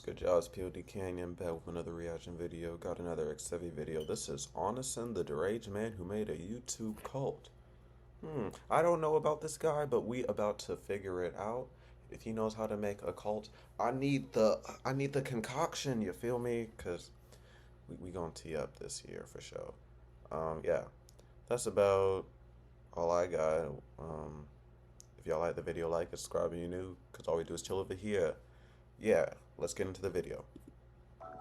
Good job, it's Pod.cannion, back with another reaction video. Got another Xevi video. This is Onision, the deranged man who made a YouTube cult. I don't know about this guy, but we about to figure it out. If he knows how to make a cult, I need the concoction, you feel me? Cause we gonna tee up this year for sure. Yeah. That's about all I got. If y'all like the video, like it, subscribe if you're new, cause all we do is chill over here. Yeah, let's get into the video.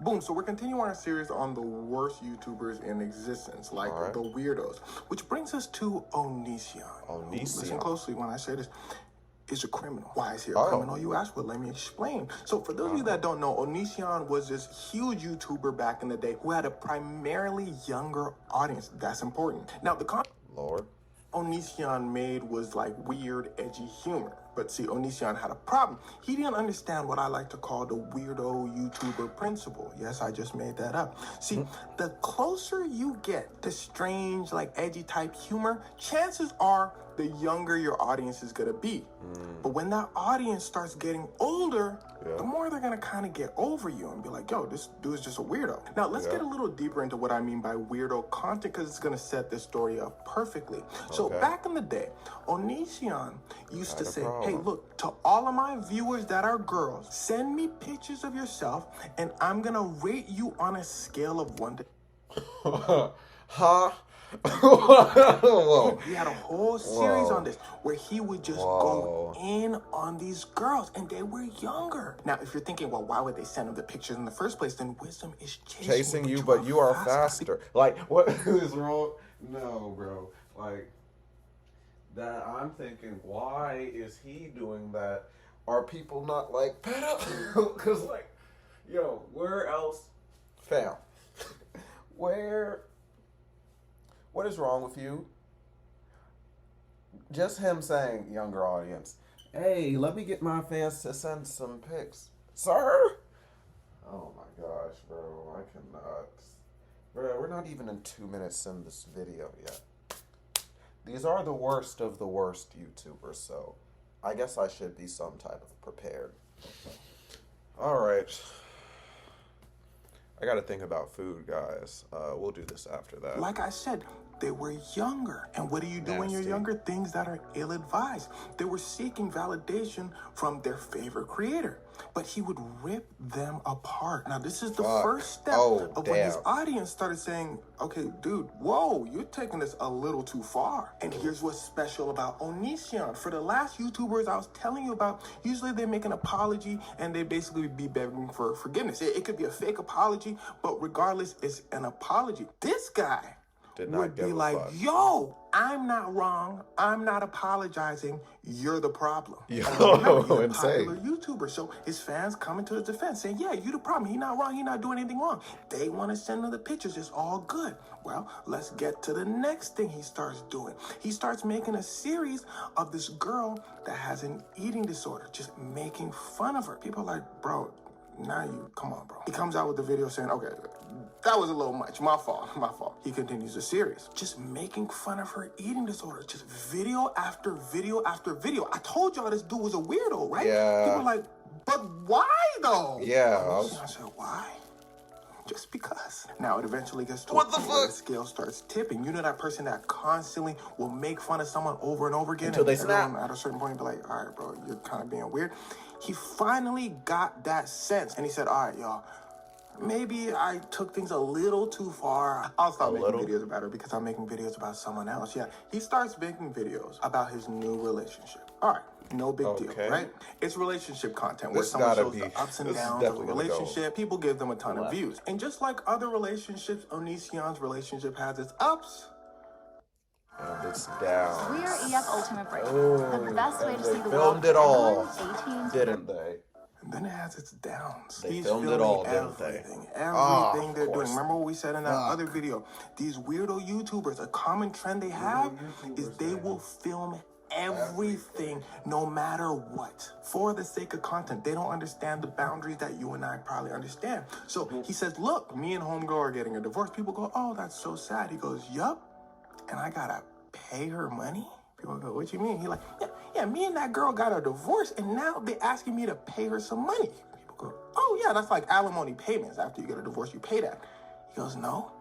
Boom, so we're continuing our series on the worst YouTubers in existence, like the weirdos. Which brings us to Onision. Listen closely when I say this. Is a criminal. Why is he a criminal, you ask? Well, let me explain. So for those of you that don't know, Onision was this huge YouTuber back in the day who had a primarily younger audience. That's important. Now, the Lord. Onision made was like weird, edgy humor. But see, Onision had a problem. He didn't understand what I like to call the weirdo YouTuber principle. Yes, I just made that up. See, the closer you get to strange, like edgy type humor, chances are the younger your audience is gonna be. But when that audience starts getting older, the more they're gonna kind of get over you and be like, yo, this dude's just a weirdo. Now, let's get a little deeper into what I mean by weirdo content, because it's gonna set this story up perfectly. So back in the day, Onision used to say, hey, look, to all of my viewers that are girls, send me pictures of yourself, and I'm gonna rate you on a scale of 1 to... Huh? He had a whole series on this where he would just go in on these girls, and they were younger. Now, if you're thinking, well, why would they send him the pictures in the first place? Then wisdom is chasing you, but you are faster. Like, what is wrong? No, bro. Like, that I'm thinking, why is he doing that? Are people not like, because, like, yo, where else? Fam. What is wrong with you? Just him saying, younger audience, hey, let me get my fans to send some pics. Sir? Oh my gosh, bro, I cannot. Bro, we're not even in 2 minutes in this video yet. These are the worst of the worst YouTubers, so I guess I should be some type of prepared. Alright. I gotta think about food, guys. We'll do this after that. Like I said, they were younger. And what do you do when you're younger? Things that are ill-advised. They were seeking validation from their favorite creator. But he would rip them apart. Now, this is the first step of when his audience started saying, okay, dude, whoa, you're taking this a little too far. And here's what's special about Onision. For the last YouTubers I was telling you about, usually they make an apology and they basically be begging for forgiveness. It could be a fake apology, but regardless, it's an apology. This guy would be like, yo, I'm not wrong. I'm not apologizing. You're the problem. Yo, remember, he's a insane. popular YouTuber. So his fans coming to his defense saying, yeah, you the problem. He's not wrong. He's not doing anything wrong. They want to send him the pictures. It's all good. Well, let's get to the next thing he starts doing. He starts making a series of this girl that has an eating disorder, just making fun of her. People are like, bro, now you, come on, bro. He comes out with the video saying, okay, that was a little much. My fault. He continues the series, just making fun of her eating disorder, just video after video after video. I told y'all this dude was a weirdo, right? Yeah. People were like, but why though? Yeah. I said, why? Just because. Now it eventually gets to a point where the scale starts tipping. You know that person that constantly will make fun of someone over and over again until they snap. At a certain point, be like, all right, bro, you're kind of being weird. He finally got that sense, and he said, all right, y'all, maybe I took things a little too far. I'll stop making videos about her because I'm making videos about someone else. Yeah, he starts making videos about his new relationship. All right, no big deal, right? It's relationship content where someone shows the ups and downs of a relationship. People give them a ton of views. And just like other relationships, Onision's relationship has its ups. And it's down. We are EF Ultimate Break. The best way to see the Filmed world. it all, didn't they? And then it has its downs. They filmed it all, didn't they? Everything they're doing. Remember what we said in that other video? These weirdo YouTubers, a common trend they have is they will film everything, no matter what, for the sake of content. They don't understand the boundaries that you and I probably understand. So he says, look, me and homegirl are getting a divorce. People go, oh, that's so sad. He goes, yup, and I gotta pay her money? People go, what you mean? He like, yeah, me and that girl got a divorce, and now they're asking me to pay her some money. People go, oh yeah, that's like alimony payments. After you get a divorce, you pay that. He goes, no,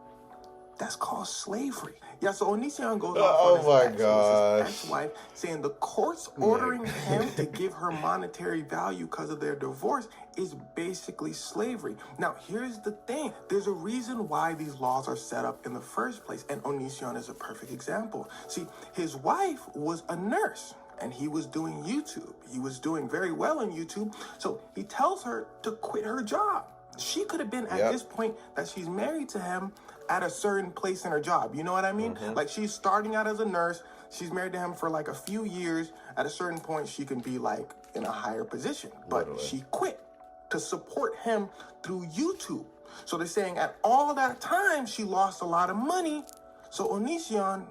that's called slavery. Yeah, so Onision goes off on his ex, his ex-wife, saying the court's ordering him to give her monetary value because of their divorce is basically slavery. Now, here's the thing. There's a reason why these laws are set up in the first place, and Onision is a perfect example. See, his wife was a nurse, and he was doing YouTube. He was doing very well on YouTube, so he tells her to quit her job. She could have been at this point that she's married to him at a certain place in her job. You know what I mean? Like, she's starting out as a nurse. She's married to him for like a few years. At a certain point, she can be like in a higher position. But she quit to support him through YouTube. So they're saying at all that time, she lost a lot of money. So Onision,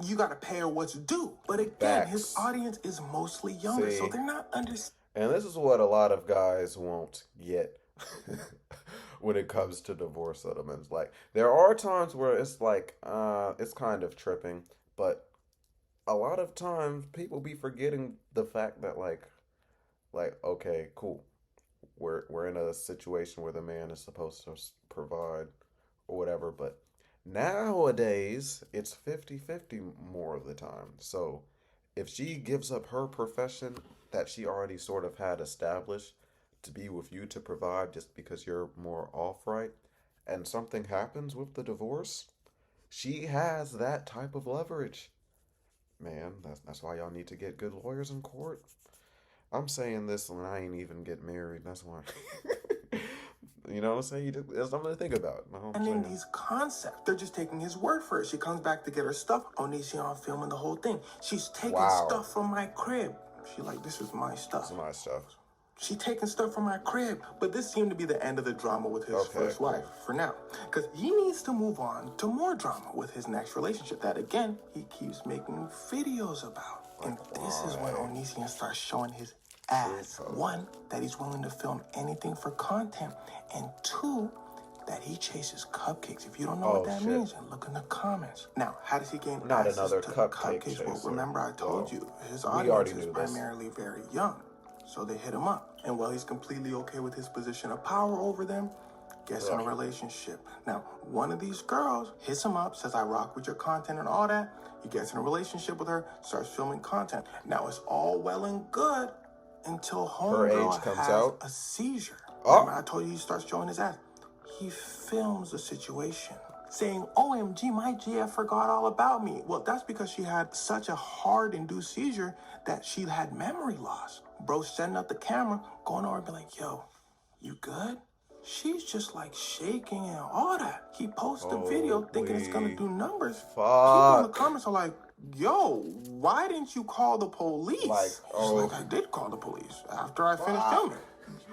you got to pay her what's due. But again, his audience is mostly younger, so they're not understanding. And this is what a lot of guys won't get when it comes to divorce settlements. Like, there are times where it's like, it's kind of tripping, but a lot of times people be forgetting the fact that like, okay, cool. We're in a situation where the man is supposed to provide or whatever, but nowadays it's 50-50 more of the time. So if she gives up her profession that she already sort of had established to be with you to provide just because you're more off right, and something happens with the divorce, she has that type of leverage. Man, that's why y'all need to get good lawyers in court. I'm saying this when I ain't even get married. That's why. You know what I'm saying? There's something to think about. And in these concepts, they're just taking his word for it. She comes back to get her stuff. Onision filming the whole thing. She's taking stuff from my crib. She like, this is my stuff. This is my stuff. She taking stuff from my crib. But this seemed to be the end of the drama with his first wife for now. Because he needs to move on to more drama with his next relationship that, again, he keeps making videos about. And this is when Onision starts showing his ass. One, that he's willing to film anything for content. And two, that he chases cupcakes. If you don't know what that means, then look in the comments. Now, how does he gain access to cupcakes? Well, remember I told you, his audience is primarily very young. So they hit him up. And while he's completely okay with his position of power over them, gets in a relationship. Now, one of these girls hits him up, says, I rock with your content and all that. He gets in a relationship with her, starts filming content. Now, it's all well and good until homegirl has a seizure. Remember, I told you he starts showing his ass. He films the situation, saying, OMG, my GF forgot all about me. Well, that's because she had such a hard-induced seizure that she had memory loss. Bro setting up the camera, going over and be like, yo, you good? She's just like shaking and all that. He posts the video thinking it's going to do numbers. People in the comments are like, yo, why didn't you call the police? She's like, I did call the police after I finished filming.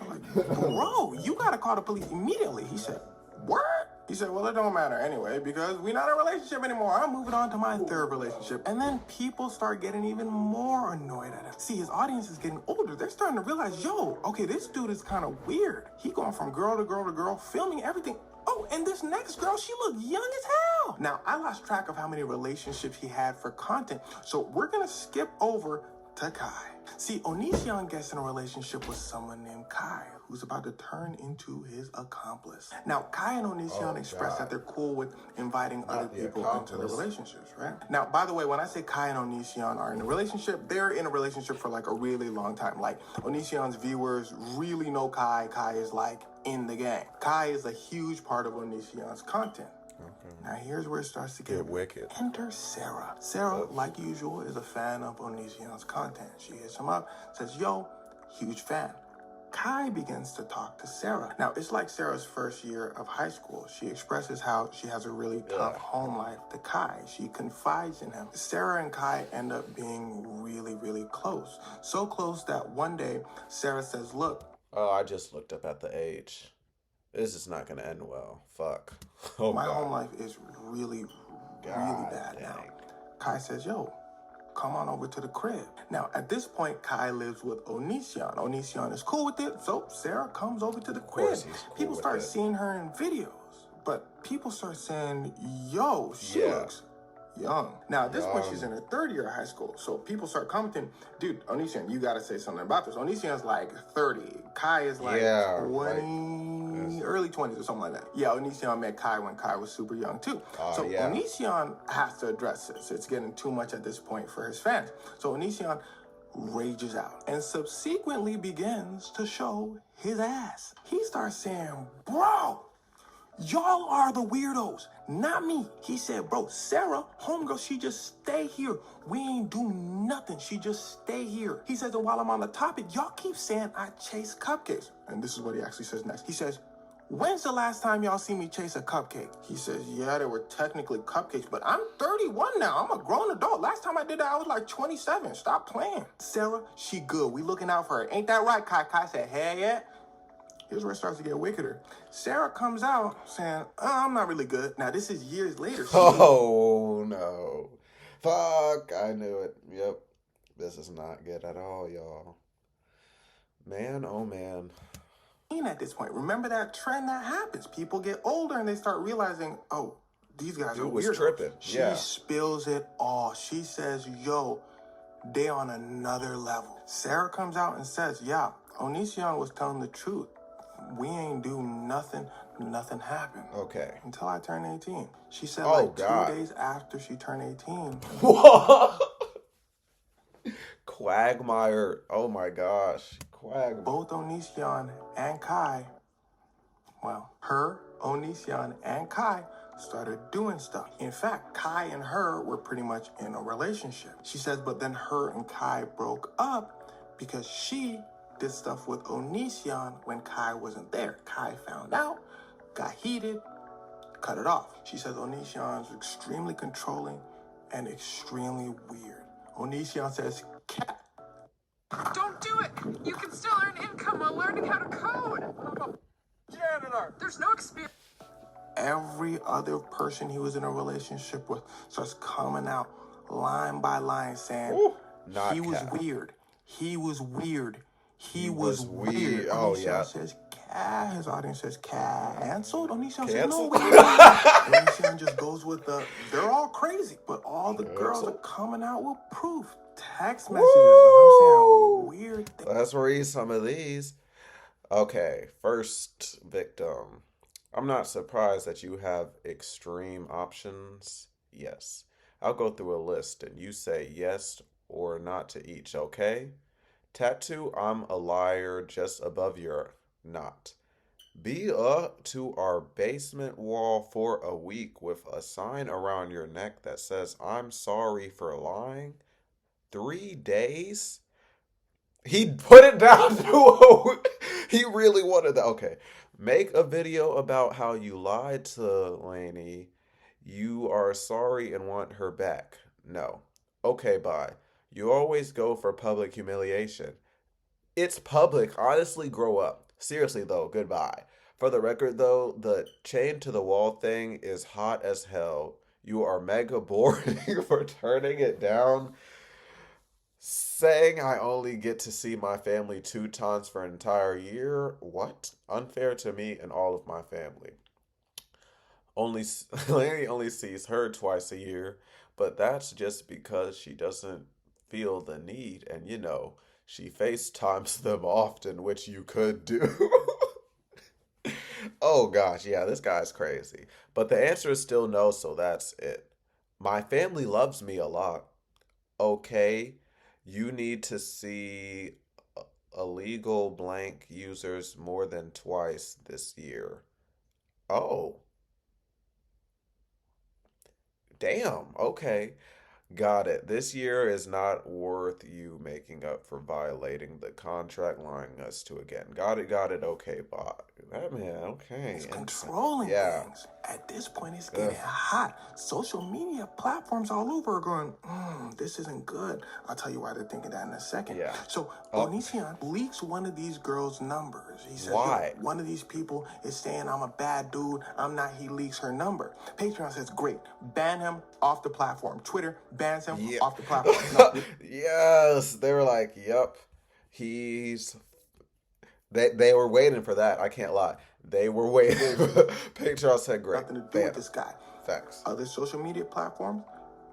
I'm like, bro, you got to call the police immediately. He said, what? He said, well, it don't matter anyway, because we're not in a relationship anymore. I'm moving on to my third relationship. And then people start getting even more annoyed at him. See, his audience is getting older. They're starting to realize, yo, okay, this dude is kind of weird. He going from girl to girl to girl, filming everything. Oh, and this next girl, she looked young as hell. Now, I lost track of how many relationships he had for content. So we're going to skip over to Kai. See, Onision gets in a relationship with someone named Kai, who's about to turn into his accomplice. Now, Kai and Onision express that they're cool with inviting other people into the relationships, right? Now, by the way, when I say Kai and Onision are in a relationship, they're in a relationship for like a really long time. Like, Onision's viewers really know Kai. Kai is like in the game. Kai is a huge part of Onision's content. Now here's where it starts to get wicked. Enter Sarah. Sarah, like usual, is a fan of Onision's content. She hits him up, says, yo, huge fan. Kai begins to talk to Sarah. Now, it's like Sarah's first year of high school. She expresses how she has a really tough home life to Kai. She confides in him. Sarah and Kai end up being really, really close. So close that one day, Sarah says, look. Oh, I just looked up at the age. This is not going to end well. Fuck. My home life is really bad now. Kai says, yo, come on over to the crib. Now, at this point, Kai lives with Onision. Onision is cool with it, so Sarah comes over to the crib. People start seeing her in videos, but people start saying, yo, she looks young. Now, at this point, she's in Young. her third year of high school. So people start commenting, dude, Onision, you got to say something about this. Onision's like 30. Kai is like Yeah, 20, early 20s or something like that. Yeah, Onision met Kai when Kai was super young too. So yeah. Onision has to address this. It's getting too much at this point for his fans. So Onision rages out and subsequently begins to show his ass. He starts saying, bro, y'all are the weirdos, not me. He said, bro, Sarah, homegirl, she just stay here. We ain't do nothing. She just stay here. He says, and while I'm on the topic, y'all keep saying I chase cupcakes. And this is what he actually says next. He says, when's the last time y'all see me chase a cupcake? He says, yeah, they were technically cupcakes, but I'm 31 now. I'm a grown adult. Last time I did that, I was like 27. Stop playing. Sarah, she good. We looking out for her. Ain't that right, Kai? Kai said, hell yeah. Here's where it starts to get wickeder. Sarah comes out saying, I'm not really good. Now, this is years later. Oh, no. Fuck, I knew it. Yep. This is not good at all, y'all. Man, oh man. At this point, remember that trend that happens. People get older and they start realizing, oh, these guys are was weird. tripping. She Yeah. spills it all. She says, yo, they on another level. Sarah comes out and says, yeah, Onision was telling the truth. We ain't do nothing. Nothing happened. Okay. Until I turned 18. She said God. 2 days after she turned 18. What? Quagmire. Oh my gosh. Quagmire. Both Onision and Kai, well, her, Onision, and Kai started doing stuff. In fact, Kai and her were pretty much in a relationship. She says, but then her and Kai broke up because she did stuff with Onision when Kai wasn't there. Kai found out, got heated, cut it off. She says Onision is extremely controlling and extremely weird. Onision says, cat. Don't do it! You can still earn income while learning how to code! Janitor! There's no experience. Every other person he was in a relationship with starts coming out line by line saying, he was weird. He was weird. He was weird. Oh, Onision yeah. says, his audience says, canceled. Onision says, no, Canceled? wait. Onision just goes with the, they're all crazy, but all the girls are coming out with proof. Text messages. I'm saying weird things. Let's read some of these. Okay, first victim. I'm not surprised that you have extreme options. Yes. I'll go through a list and you say yes or not to each, okay? Tattoo, I'm a liar just above your not. Be up to our basement wall for a week with a sign around your neck that says, I'm sorry for lying. 3 days? He put it down to he really wanted that. Okay. Make a video about how you lied to Lainey. You are sorry and want her back. No. Okay, bye. You always go for public humiliation. It's public. Honestly, grow up. Seriously, though, goodbye. For the record, though, the chain to the wall thing is hot as hell. You are mega boring for turning it down. Saying I only get to see my family 2 times for an entire year? What? Unfair to me and all of my family. Lanny only sees her twice a year, but that's just because she doesn't feel the need, and she FaceTimes them often, which you could do. Oh gosh, yeah, this guy's crazy. But the answer is still no, so that's it. My family loves me a lot. Okay. You need to see illegal blank users more than twice this year. Oh. Damn. Okay. Got it. This year is not worth you making up for violating the contract, lying us to again. Got it. Okay, bye. That man, okay. It's controlling things. At this point, it's getting hot. Social media platforms all over are going, this isn't good. I'll tell you why they're thinking that in a second. Yeah. So, Onision leaks one of these girls' numbers. He says, why? One of these people is saying I'm a bad dude. I'm not. He leaks her number. Patreon says, great. Ban him off the platform. Twitter bans him off the platform. No. Yes. They were like, yep. They were waiting for that. I can't lie. They were waiting. Patreon said great. Nothing to do with this guy. Facts. Other social media platforms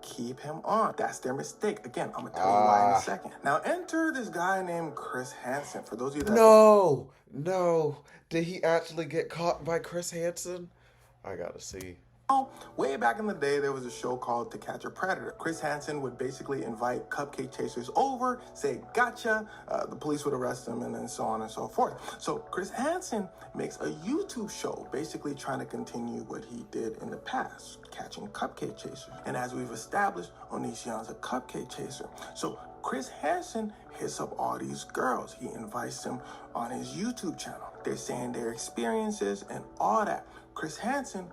keep him on. That's their mistake. Again, I'm gonna tell you why in a second. Now enter this guy named Chris Hansen. For those of you that No. Did he actually get caught by Chris Hansen? I gotta see. Way back in the day, there was a show called To Catch a Predator. Chris Hansen would basically invite cupcake chasers over, say, gotcha, the police would arrest them, and then so on and so forth. So Chris Hansen makes a YouTube show, basically trying to continue what he did in the past, catching cupcake chasers. And as we've established, Onision's a cupcake chaser. So Chris Hansen hits up all these girls. He invites them on his YouTube channel. They're saying their experiences and all that. Chris Hansen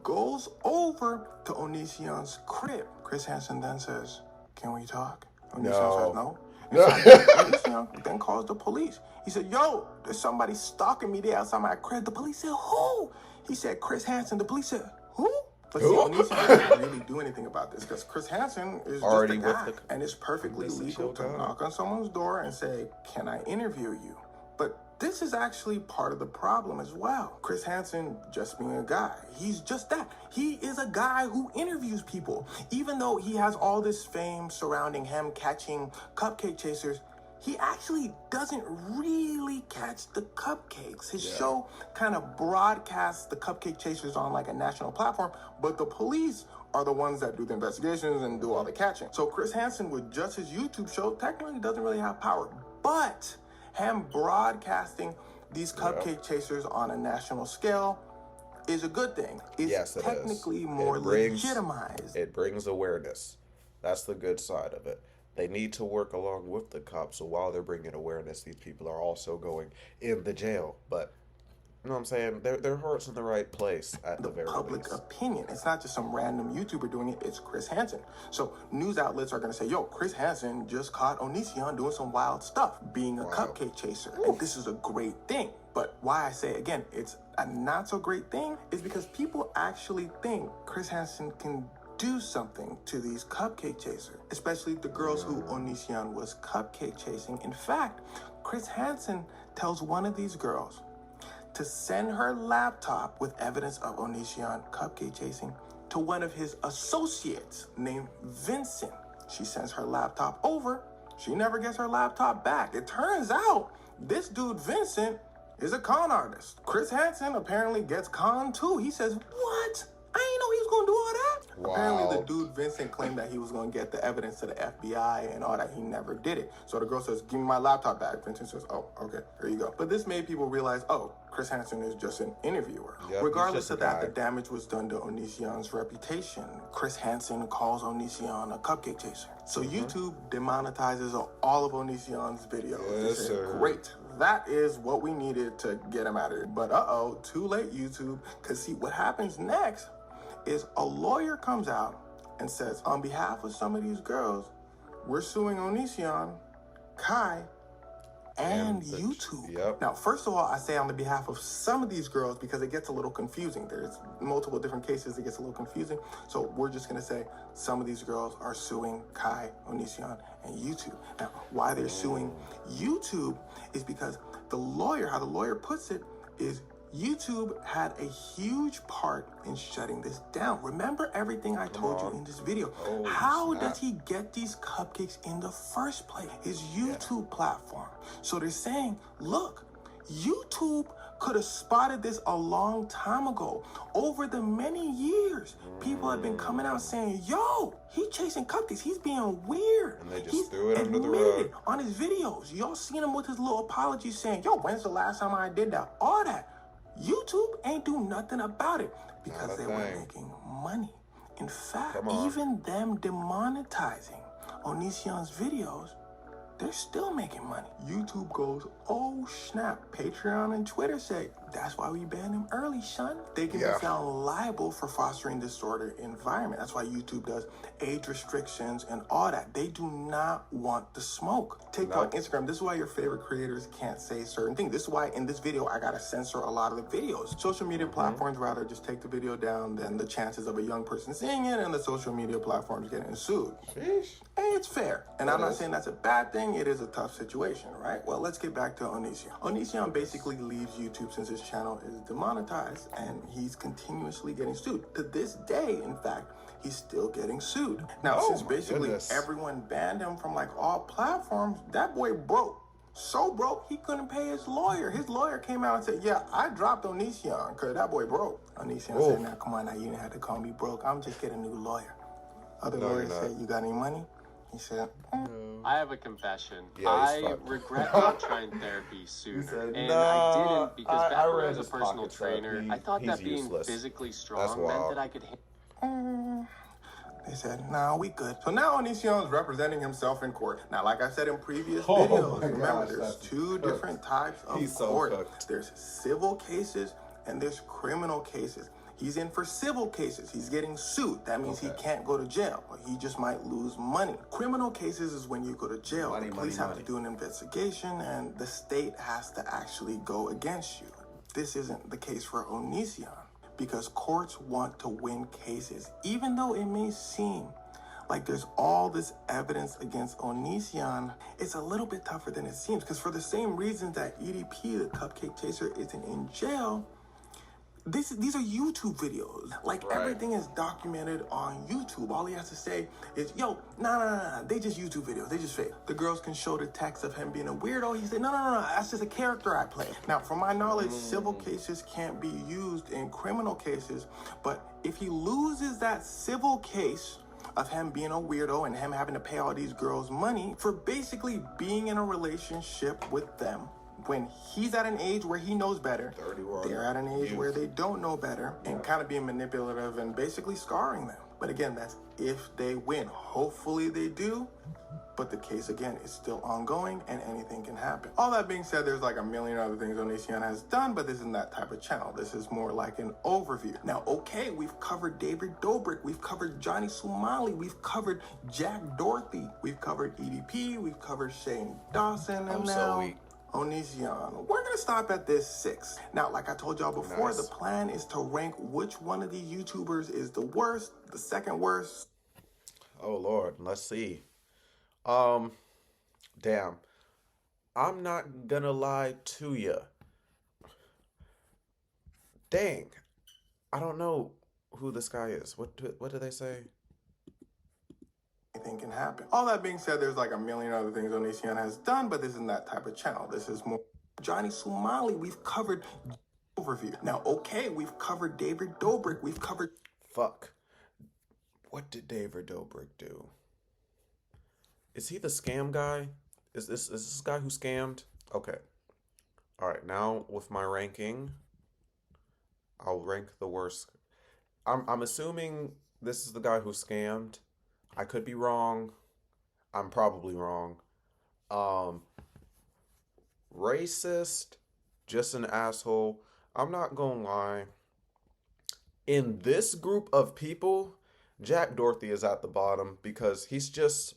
goes over to Onision's crib. Chris Hansen then says, can we talk? Onision says no. Onision then calls the police. He said, yo, there's somebody stalking me there outside my crib. The police said, who? He said, Chris Hansen. The police said, who? But see, Onision doesn't really do anything about this because Chris Hansen is already just a guy. And it's perfectly legal to knock on someone's door and say, can I interview you? But this is actually part of the problem as well. Chris Hansen just being a guy. He's just that. He is a guy who interviews people. Even though he has all this fame surrounding him catching cupcake chasers, he actually doesn't really catch the cupcakes. His show kind of broadcasts the cupcake chasers on like a national platform, but the police are the ones that do the investigations and do all the catching. So Chris Hansen with just his YouTube show technically doesn't really have power, but him broadcasting these cupcake chasers on a national scale is a good thing. It's technically more legitimized. It brings awareness. That's the good side of it. They need to work along with the cops, so while they're bringing awareness, these people are also going in the jail. But, you know what I'm saying? Their heart's in the right place at the very least. Public opinion. It's not just some random YouTuber doing it. It's Chris Hansen. So news outlets are going to say, yo, Chris Hansen just caught Onision doing some wild stuff, being a cupcake chaser. And this is a great thing. But why I say, again, it's a not so great thing is because people actually think Chris Hansen can do something to these cupcake chasers, especially the girls who Onision was cupcake chasing. In fact, Chris Hansen tells one of these girls to send her laptop with evidence of Onision cupcake chasing to one of his associates named Vincent. She sends her laptop over. She never gets her laptop back. It turns out this dude Vincent is a con artist. Chris Hansen apparently gets conned too. He says, what? I didn't know he was going to do all that. Wow. Apparently, the dude Vincent claimed that he was going to get the evidence to the FBI and all that. He never did it. So the girl says, give me my laptop back. Vincent says, oh, okay, here you go. But this made people realize, oh, Chris Hansen is just an interviewer. Yep, regardless of that, the damage was done to Onision's reputation. Chris Hansen calls Onision a cupcake chaser. So YouTube demonetizes all of Onision's videos. Yes, sir. Great. That is what we needed to get him out of here. But too late, YouTube. Because see, what happens next is a lawyer comes out and says, on behalf of some of these girls, we're suing Onision, Kai, and YouTube. Yep. Now, first of all, I say on the behalf of some of these girls because it gets a little confusing. There's multiple different cases. It gets a little confusing. So we're just going to say some of these girls are suing Kai, Onision, and YouTube. Now, why they're suing YouTube is because the lawyer, how the lawyer puts it, is YouTube had a huge part in shutting this down. Remember everything I told you in this video. How does he get these cupcakes in the first place? His YouTube platform. So they're saying, look, YouTube could have spotted this a long time ago. Over the many years, people have been coming out saying, yo, he's chasing cupcakes. He's being weird. And they just threw it under the rug. On his videos. Y'all seen him with his little apology saying, yo, when's the last time I did that? All that. YouTube ain't do nothing about it because they were making money. In fact, even them demonetizing Onision's videos, they're still making money. YouTube goes, oh snap. Patreon and Twitter say, that's why we banned him early, son. They can be found liable for fostering disorder environment. That's why YouTube does age restrictions and all that. They do not want the smoke. TikTok, Instagram, this is why your favorite creators can't say certain things. This is why in this video, I gotta censor a lot of the videos. Social media platforms rather just take the video down than the chances of a young person seeing it and the social media platforms getting sued. Hey, it's fair. And I'm not saying that's a bad thing. saying it is a tough situation, right? Well, let's get back to Onision. Onision basically leaves YouTube since his channel is demonetized, and he's continuously getting sued. To this day, in fact, he's still getting sued. Now, since basically everyone banned him from like all platforms, that boy broke. So broke, he couldn't pay his lawyer. His lawyer came out and said, yeah, I dropped Onision because that boy broke. Onision said, now, come on, now, you didn't have to call me broke. I'm just getting a new lawyer. Other lawyers said, you got any money? He said, I have a confession. Yeah, I regret not trying therapy sooner. And I didn't because back when I was a personal trainer, I thought that being physically strong meant that I could they said, nah, we good. So now Onision is representing himself in court. Now, like I said in previous videos, remember, there's two different types of court. There's civil cases and there's criminal cases. He's in for civil cases. He's getting sued. That means he can't go to jail. Or he just might lose money. Criminal cases is when you go to jail. The police have to do an investigation and the state has to actually go against you. This isn't the case for Onision because courts want to win cases. Even though it may seem like there's all this evidence against Onision, it's a little bit tougher than it seems because for the same reasons that EDP, the Cupcake Chaser, isn't in jail, these are YouTube videos. Like everything is documented on YouTube. All he has to say is, yo, nah, they just YouTube videos. They just fake. The girls can show the text of him being a weirdo. He said, no, that's just a character I play. Now, from my knowledge, civil cases can't be used in criminal cases. But if he loses that civil case of him being a weirdo and him having to pay all these girls money for basically being in a relationship with them, when he's at an age where he knows better, they're at an age where they don't know better, and kind of being manipulative and basically scarring them. But again, that's if they win. Hopefully they do, but the case, again, is still ongoing and anything can happen. All that being said, there's like a million other things Onision has done, but this isn't that type of channel. This is more like an overview. Now, okay, we've covered David Dobrik, we've covered Johnny Somali, we've covered Jack Dorothy, we've covered EDP, we've covered Shane Dawson, and now Onision. We're gonna stop at this 6. Now, like I told y'all before, the plan is to rank which one of these YouTubers is the worst, the second worst. Oh Lord, let's see. Damn. I'm not gonna lie to ya. Dang. I don't know who this guy is. What do they say? Anything can happen. All that being said, there's like a million other things Onision has done, but this isn't that type of channel. This is more Johnny Somali. We've covered overview. Now, okay, we've covered David Dobrik. We've covered... Fuck. What did David Dobrik do? Is he the scam guy? Is this guy who scammed? Okay. All right, now with my ranking, I'll rank the worst. I'm assuming this is the guy who scammed. I could be wrong. I'm probably wrong. Racist, just an asshole. I'm not gonna lie. In this group of people, Jack Dorothy is at the bottom because he's just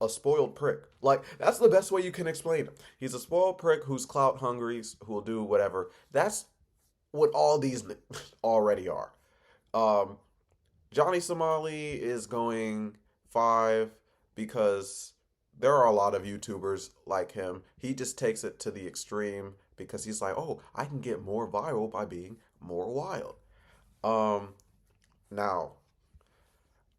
a spoiled prick. Like, that's the best way you can explain him. He's a spoiled prick who's clout hungry, who'll do whatever. That's what all these already are. Johnny Somali is going 5 because there are a lot of YouTubers like him. He just takes it to the extreme because he's like, oh, I can get more viral by being more wild. Now,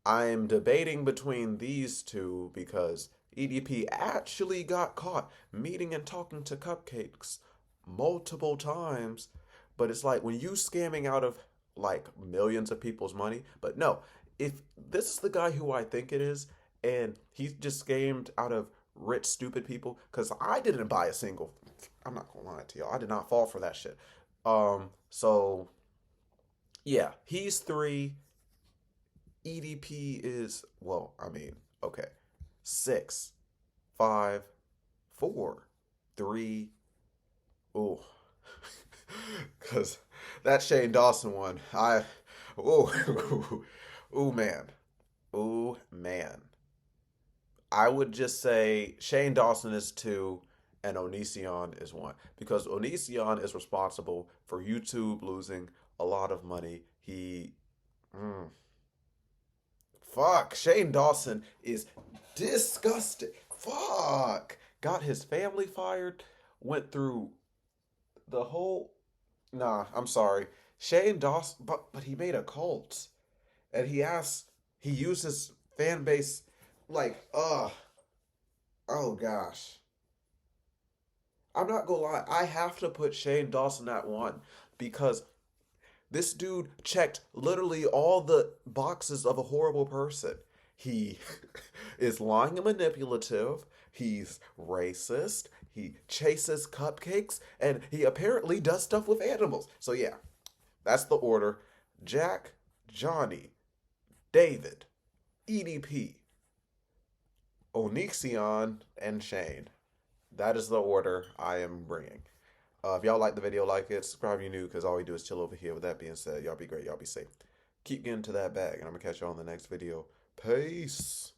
I'm debating between these two because EDP actually got caught meeting and talking to Cupcakes multiple times. But it's like when you scamming out of like millions of people's money. But no, if this is the guy who I think it is, and he's just scammed out of rich, stupid people, because I didn't buy a single. I'm not gonna lie to y'all. I did not fall for that shit. So yeah, he's 3. EDP is, well, I mean, okay, 6, 5, 4, 3. Ooh, because that Shane Dawson one, ooh, man. I would just say Shane Dawson is 2 and Onision is 1 because Onision is responsible for YouTube losing a lot of money. Fuck, Shane Dawson is disgusting. Fuck. Got his family fired. Went through the whole. Nah, I'm sorry. Shane Dawson, but he made a cult, and he used his fan base, like, oh gosh. I'm not gonna lie, I have to put Shane Dawson at one because this dude checked literally all the boxes of a horrible person. He is lying and manipulative. He's racist. He chases cupcakes. And he apparently does stuff with animals. So, yeah, that's the order. Jack, Johnny, David, EDP, Onision, and Shane. That is the order I am bringing. If y'all like the video, like it, subscribe if you're new, because all we do is chill over here. With that being said, y'all be great, y'all be safe. Keep getting to that bag, and I'm going to catch y'all on the next video. Peace.